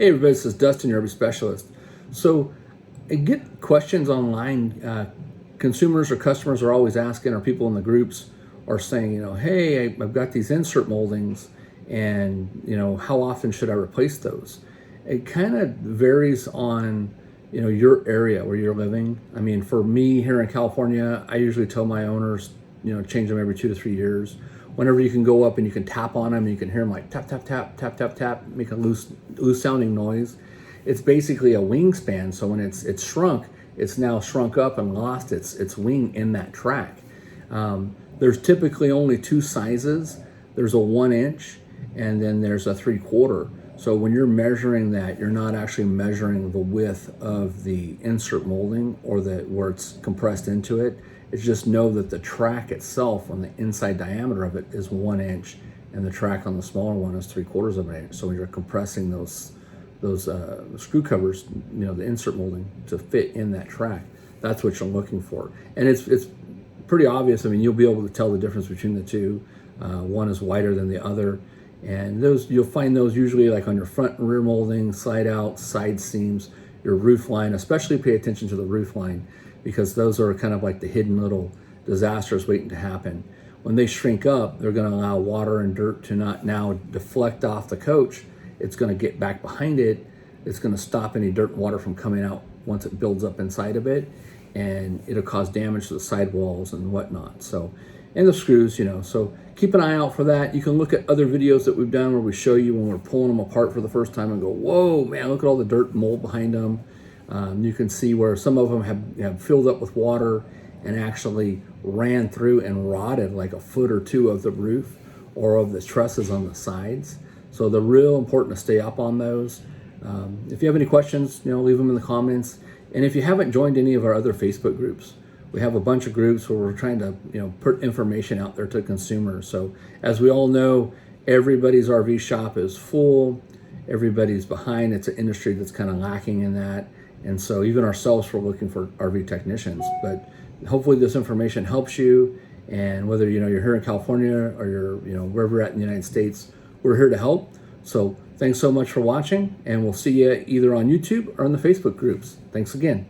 Hey everybody, this is Dustin, your RV specialist. So I get questions online. Consumers or customers are always asking, or people in the groups are saying, hey, I've got these insert moldings, and how often should I replace those? It kind of varies on your area where you're living. I mean, for me here in California, I usually tell my owners, change them every 2 to 3 years. Whenever you can go up and you can tap on them, and you can hear them like tap, tap, tap, tap, tap, tap, make a loose sounding noise. It's basically a wingspan. So when it's shrunk, it's now shrunk up and lost its wing in that track. There's typically only two sizes. There's a 1 inch, and then there's a 3/4. So when you're measuring that, you're not actually measuring the width of the insert molding or where it's compressed into it. It's just know that the track itself on the inside diameter of it is 1 inch, and the track on the smaller one is 3/4 of an inch. So when you're compressing those screw covers, the insert molding to fit in that track, that's what you're looking for. And it's pretty obvious. I mean, you'll be able to tell the difference between the two. One is wider than the other. And you'll find those usually like on your front and rear molding, slide out, side seams, your roof line. Especially pay attention to the roof line, because those are kind of like the hidden little disasters waiting to happen. When they shrink up, they're going to allow water and dirt to not now deflect off the coach. It's going to get back behind it. It's going to stop any dirt and water from coming out once it builds up inside of it, and it'll cause damage to the sidewalls and whatnot. So, and the screws, so keep an eye out for that. You can look at other videos that we've done where we show you when we're pulling them apart for the first time and go, whoa, man, look at all the dirt and mold behind them. You can see where some of them have filled up with water and actually ran through and rotted like a foot or two of the roof or of the trusses on the sides. So they're real important to stay up on those. If you have any questions, leave them in the comments. And if you haven't joined any of our other Facebook groups, we have a bunch of groups where we're trying to, put information out there to consumers. So as we all know, everybody's RV shop is full. Everybody's behind. It's an industry that's kind of lacking in that. And so even ourselves, we're looking for RV technicians. But hopefully this information helps you. And whether, you're here in California or you're, wherever you're at in the United States, we're here to help. So thanks so much for watching, and we'll see you either on YouTube or on the Facebook groups. Thanks again.